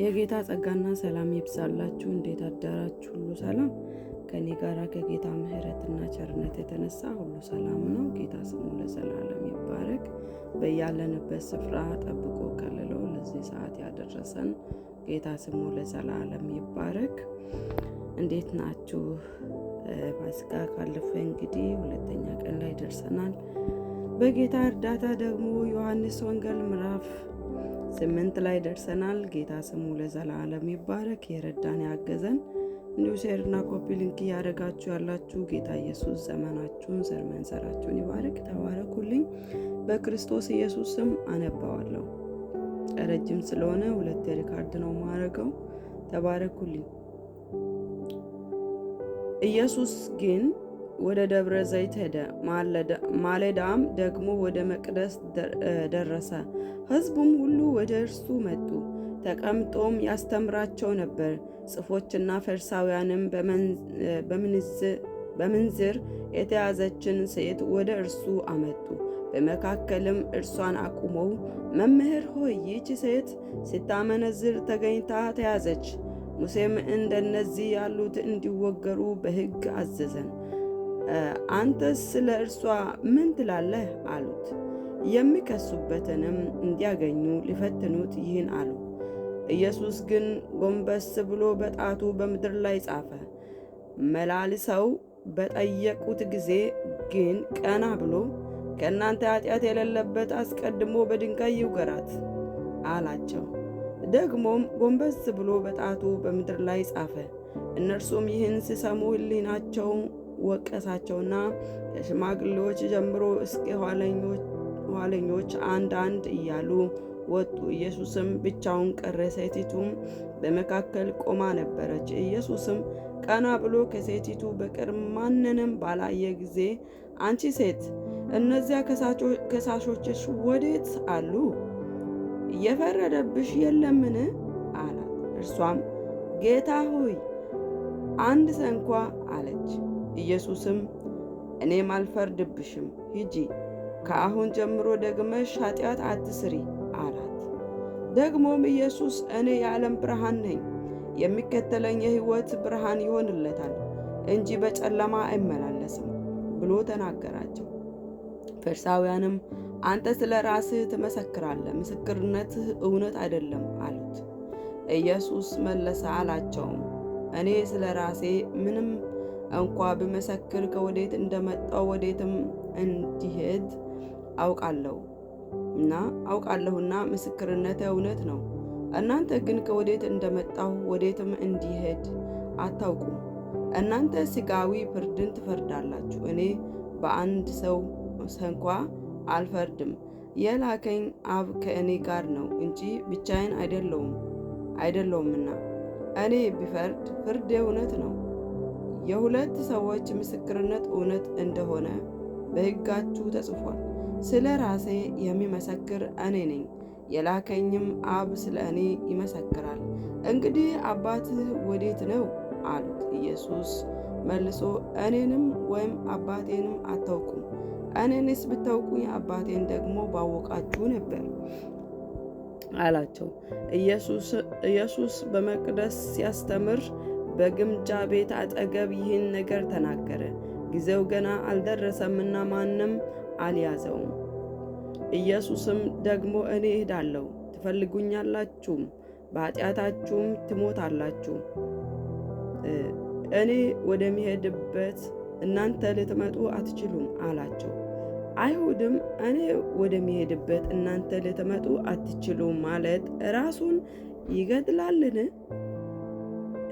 የጌታ ጸጋና ሰላም ይብዛላችሁ። እንዴት አደራችሁ? ሁሉ ሰላም ከኔ ጋራ ከጌታ ምሕረትና ቸርነት የተነሳ ሁሉ ሰላም ነው። ጌታ ስሙ ለዘላለም ይባረክ። በያለንበት ስፍራ ጠብቆ ከልሎ ለዚህ ሰዓት ያደረሰን ጌታ ስሙ ለዘላለም ይባረክ። እንዴት ናችሁ? ፋሲካ ካለፈ እንግዲህ ሁለተኛ ቀን ላይ ደርሰናል። በጌታ እርዳታ ደግሞ ዮሐንስ ወንጌል ምዕራፍ 8 ላይ ደርሰናል። ጌታ ስሙ ለዘላለም ይባረክ። የረዳን ያገዘን እንዲሁ ሼርና ኮፒ ሊንክ እያደረጋችሁ ያላችሁ ጌታ ኢየሱስ ዘመናችሁን ዘር መንዘራችሁን ይባረክ። ተባረኩልኝ። በክርስቶስ ኢየሱስ ስም አነባዋለሁ። ረጅም ስለሆነ 2 ሪካርድ ነው ማረገው። ተባረኩልኝ። ኢየሱስ ግን ወደ ደብረ ዘይት ሄደ። ማለዳም ደግሞ ወደ መቅደስ ደረሰ። ሕዝቡም ሁሉ ወደ እርሱ መጡ። ተቀምጦም ያስተምራቸው ነበር። ጽፎችና ፈሪሳውያንም በምንዝር የተያዘችን ሴት ወደ እርሱ አመጡ። በመካከልም እርሷን አቁመው፣ መምህር ሆይ፣ ይህች ሴት ስታመነዝር ተገኝታ ተያዘች። ሙሴም እንደነዚህ ያሉት እንዲወገሩ በሕግ አዘዘን። አንተስ ስለ እርሷ ምን ትላለህ? አሉት። የሚከሱበትንም እንዲያገኙ ሊፈትኑት ይህን አሉ። ኢየሱስ ግን ጎንበስ ብሎ በጣቱ በምድር ላይ ጻፈ። መላልሰው በጠየቁት ጊዜ ግን ቀና ብሎ ከእናንተ ኃጢአት የሌለበት አስቀድሞ በድንጋይ ይውገራት አላቸው። ደግሞም ጎንበስ ብሎ በጣቱ በምድር ላይ ጻፈ። እነርሱም ይህን ሲሰሙ ሕሊናቸው ወቀሳቸውና ከሽማግሌዎች ጀምሮ እስከ ኋለኞች አንድ እያሉ ወጡ። ኢየሱስም ብቻውን ቀረ። ሴቲቱም በመካከል ቆማ ነበረች። ኢየሱስም ቀና ብሎ ከሴቲቱ በቀር ማንንም ባላየ ጊዜ፣ አንቺ ሴት፣ እነዚያ ከሳሾችሽ ወዴት አሉ? የፈረደብሽ የለምን? አላት። እርሷም ጌታ ሆይ አንድ ስንኳ አለች። ኢየሱስም እኔም አልፈርድብሽም፣ ሂጂ፣ ከአሁን ጀምሮ ደግመሽ ኃጢአት አትስሪ አላት። ደግሞም ኢየሱስ እኔ የዓለም ብርሃን ነኝ፣ የሚከተለኝ የሕይወት ብርሃን ይሆንለታል እንጂ በጨለማ አይመላለስም ብሎ ተናገራቸው። ፈሪሳውያንም አንተ ስለ ራስህ ትመሰክራለህ፣ ምስክርነትህ እውነት አይደለም አሉት። ኢየሱስ መለሰ አላቸውም፣ እኔ ስለ ራሴ ምንም እንኳ ብመሰክር ከወዴት እንደመጣው ወዴትም እንዲሄድ አውቃለሁና ምስክርነቴ እውነት ነው። እናንተ ግን ከወዴት እንደመጣሁ ወዴትም እንዲሄድ አታውቁም። እናንተ ሥጋዊ ፍርድን ትፈርዳላችሁ፣ እኔ በአንድ ሰው እንኳ አልፈርድም። የላከኝ አብ ከእኔ ጋር ነው እንጂ ብቻዬን አይደለሁምና። እኔ ቢፈርድ ፍርዴ እውነት ነው። የሁለት ሰዎች ምስክርነት እውነት እንደሆነ በሕጋችሁ ተጽፏል። ስለ ራሴ የሚመሰክር እኔ ነኝ፣ የላከኝም አብ ስለ እኔ ይመሰክራል። እንግዲህ አባትህ ወዴት ነው? አሉት። ኢየሱስ መልሶ እኔንም ወይም አባቴንም አታውቁም። እኔንስ ብታውቁኝ አባቴን ደግሞ ባወቃችሁ ነበር አላቸው። ኢየሱስ በመቅደስ ሲያስተምር በግምጃ ቤት አጠገብ ይህን ነገር ተናገረ። ጊዜው ገና አልደረሰምና ማንም አልያዘውም። ኢየሱስም ደግሞ እኔ እሄዳለሁ፣ ትፈልጉኛላችሁም፣ በኃጢአታችሁም ትሞታላችሁ። እኔ ወደሚሄድበት እናንተ ልትመጡ አትችሉም አላቸው። አይሁድም እኔ ወደሚሄድበት እናንተ ልትመጡ አትችሉም ማለት ራሱን ይገድላልን?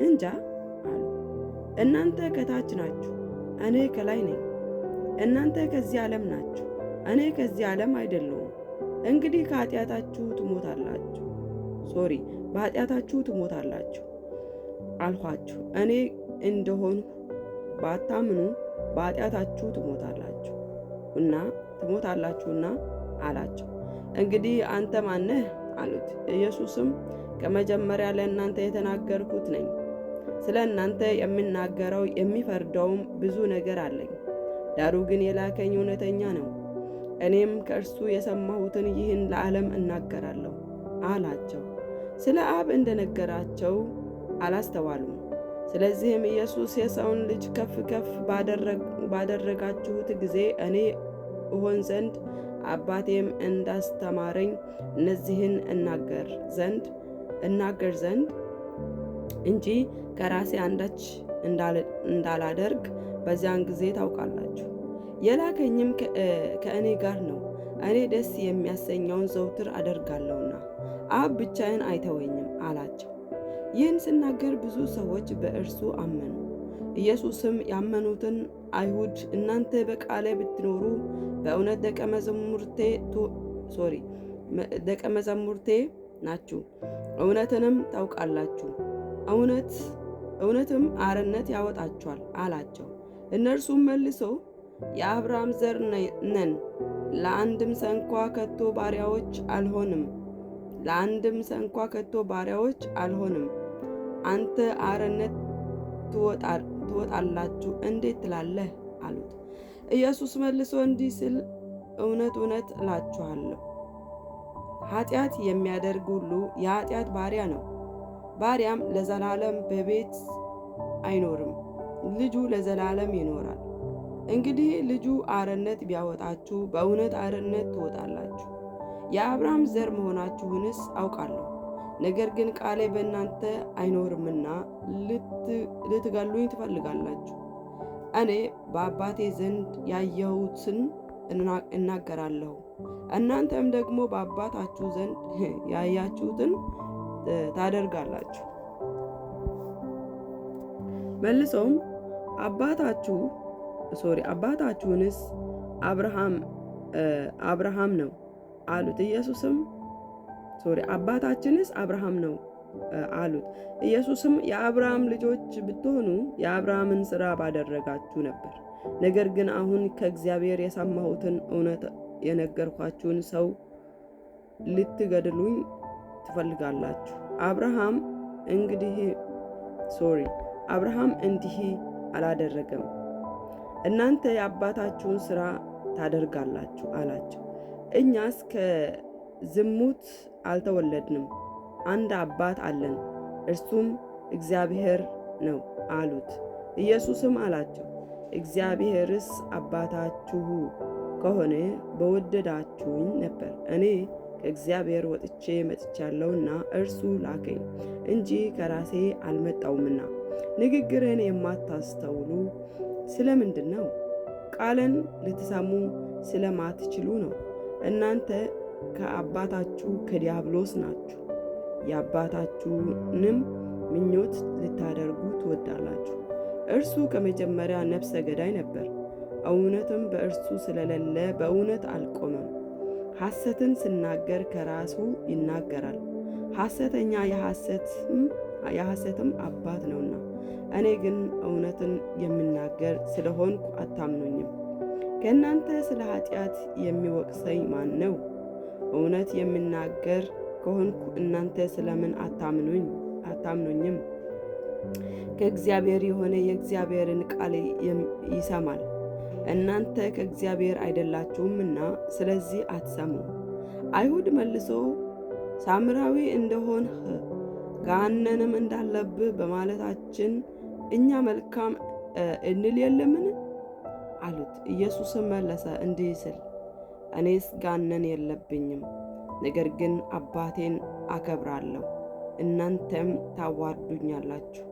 እንጃ አሉ። እናንተ ከታች ናችሁ፣ እኔ ከላይ ነኝ። እናንተ ከዚህ ዓለም ናችሁ፣ እኔ ከዚህ ዓለም አይደለሁም። እንግዲህ በኃጢአታችሁ ትሞታላችሁ አልኋችሁ። እኔ እንደሆንሁ ባታምኑ በኃጢአታችሁ ትሞታላችሁና አላቸው። እንግዲህ አንተ ማነህ? አሉት። ኢየሱስም ከመጀመሪያ ለእናንተ የተናገርኩት ነኝ። ስለ እናንተ የምናገረው የሚፈርደውም ብዙ ነገር አለኝ። ዳሩ ግን የላከኝ እውነተኛ ነው። እኔም ከእርሱ የሰማሁትን ይህን ለዓለም እናገራለሁ አላቸው። ስለ አብ እንደነገራቸው አላስተዋሉም። ስለዚህም ኢየሱስ የሰውን ልጅ ከፍ ከፍ ባደረጋችሁት ጊዜ እኔ እሆን ዘንድ አባቴም እንዳስተማረኝ እነዚህን እናገር ዘንድ እንጂ ከራሴ አንዳች እንዳላደርግ በዚያን ጊዜ ታውቃላችሁ። የላከኝም ከእኔ ጋር ነው። እኔ ደስ የሚያሰኘውን ዘውትር አደርጋለሁና አብ ብቻዬን አይተወኝም አላቸው። ይህን ሲናገር ብዙ ሰዎች በእርሱ አመኑ። ኢየሱስም ያመኑትን አይሁድ እናንተ በቃሌ ብትኖሩ በእውነት ደቀ መዛሙርቴ ናችሁ፣ እውነትንም ታውቃላችሁ፣ እውነትም አርነት ያወጣችኋል አላቸው። እነርሱም መልሰው የአብርሃም ዘር ነን፣ ለአንድም ስንኳ ከቶ ባሪያዎች አልሆንም፣ አንተ አርነት ትወጣላችሁ እንዴት ትላለህ? አሉት። ኢየሱስ መልሶ እንዲህ ሲል እውነት እውነት እላችኋለሁ ኃጢአት የሚያደርግ ሁሉ የኃጢአት ባሪያ ነው። ባሪያም ለዘላለም በቤት አይኖርም፣ ልጁ ለዘላለም ይኖራል። እንግዲህ ልጁ አርነት ቢያወጣችሁ በእውነት አርነት ትወጣላችሁ። የአብርሃም ዘር መሆናችሁንስ አውቃለሁ። ነገር ግን ቃሌ በእናንተ አይኖርምና ልትገሉኝ ትፈልጋላችሁ። እኔ በአባቴ ዘንድ ያየሁትን እናገራለሁ፣ እናንተም ደግሞ በአባታችሁ ዘንድ ያያችሁትን ታደርጋላችሁ። መልሰውም አባታችሁንስ አብርሃም ነው አሉት። አባታችንስ አብርሃም ነው አሉት። ኢየሱስም የአብርሃም ልጆች ብትሆኑ የአብርሃምን ሥራ ባደረጋችሁ ነበር። ነገር ግን አሁን ከእግዚአብሔር የሰማሁትን እውነት የነገርኳችሁን ሰው ልትገድሉኝ ትፈልጋላችሁ። አብርሃም እንዲህ አላደረገም፣ እናንተ የአባታችሁን ሥራ ታደርጋላችሁ አላቸው። እኛስ ከዝሙት አልተወለድንም፣ አንድ አባት አለን፣ እርሱም እግዚአብሔር ነው አሉት። ኢየሱስም አላቸው፣ እግዚአብሔርስ አባታችሁ ከሆነ በወደዳችሁኝ ነበር። እኔ ከእግዚአብሔር መጥቻለሁና እርሱ ላከኝ እንጂ ከራሴ አልመጣሁምና። ንግግርን የማታስተውሉ ስለምንድን ነው? ቃልን ልትሰሙ ስለማትችሉ ነው። እናንተ ከአባታችሁ ከዲያብሎስ ናችሁ፣ የአባታችሁንም ምኞት ልታደርጉ ትወዳላችሁ። እርሱ ከመጀመሪያ ነፍሰ ገዳይ ነበር፣ እውነትም በእርሱ ስለሌለ በእውነት አልቆመም። ሐሰትን ሲናገር ከራሱ ይናገራል፣ ሐሰተኛ የሐሰትም አባት ነውና። እኔ ግን እውነትን የምናገር ስለሆንኩ አታምኑኝም። ከእናንተ ስለ ኃጢአት የሚወቅሰኝ ማን ነው? እውነት የምናገር ከሆንኩ እናንተ ስለምን አታምኑኝም? ከእግዚአብሔር የሆነ የእግዚአብሔርን ቃል ይሰማል። እናንተ ከእግዚአብሔር አይደላችሁምና ስለዚህ አትሰሙም። አይሁድ መልሶ ሳምራዊ እንደሆንህ ገሃነምም እንዳለብህ በማለታችን እኛ መልካም እንል የለምን? አሉት። ኢየሱስም መለሰ እንዲህ ሲል እኔስ ገሃነም የለብኝም፣ ነገር ግን አባቴን አከብራለሁ፣ እናንተም ታዋርዱኛላችሁ።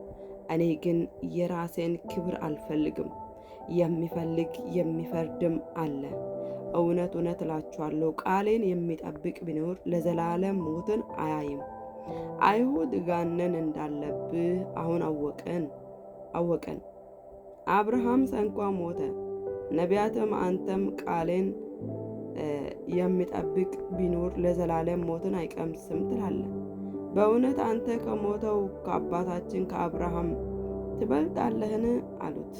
እኔ ግን የራሴን ክብር አልፈልግም፣ የሚፈልግ የሚፈርድም አለ። እውነት እውነት እላችኋለሁ ቃሌን የሚጠብቅ ቢኖር ለዘላለም ሞትን አያይም። አይሁድ ገሃነም እንዳለብህ አሁን አወቀን። አብርሃም እንኳ ሞተ፣ ነቢያትም አንተም ቃሌን የሚጠብቅ ቢኖር ለዘላለም ሞትን አይቀምስም ትላለህ። በእውነት አንተ ከሞተው ከአባታችን ከአብርሃም ትበልጣለህን? አሉት።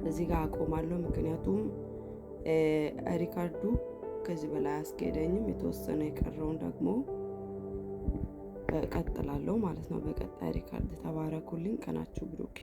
እዚህ ጋር አቆማለሁ፣ ምክንያቱም ሪካርዱ ከዚህ በላይ አስኬደኝም። የተወሰነ የቀረውን ደግሞ እቀጥላለሁ ማለት ነው በቀጣይ ሪካርድ። ተባረኩልኝ። ቀናችሁ ብሩክ